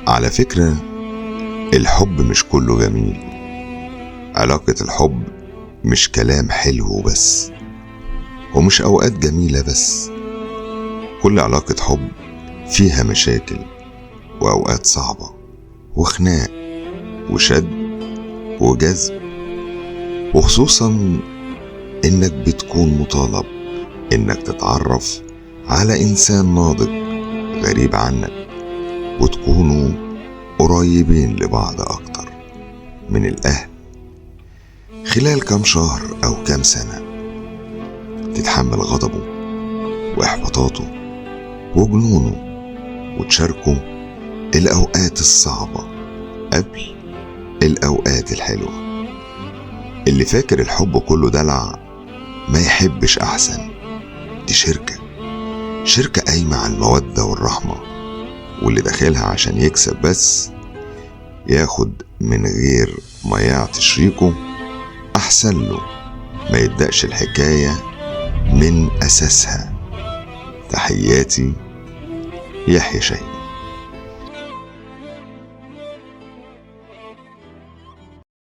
على فكرة، الحب مش كله جميل. علاقة الحب مش كلام حلو بس، ومش أوقات جميلة بس. كل علاقة حب فيها مشاكل وأوقات صعبة وخناق وشد وجذب، وخصوصا إنك بتكون مطالب إنك تتعرف على إنسان ناضج غريب عنك، وتكونوا قريبين لبعض أكتر من الأهل. خلال كام شهر أو كام سنة تتحمل غضبه وإحباطاته وجنونه، وتشاركوا الأوقات الصعبة قبل الأوقات الحلوة. اللي فاكر الحب كله دلع ما يحبش أحسن. دي شركة قايمة على المودة والرحمة، واللي داخلها عشان يكسب بس، ياخد من غير ما يعطي شريكه. أحسن له ما يبدأش الحكاية من أساسها. تحياتي، يحيى شاهين.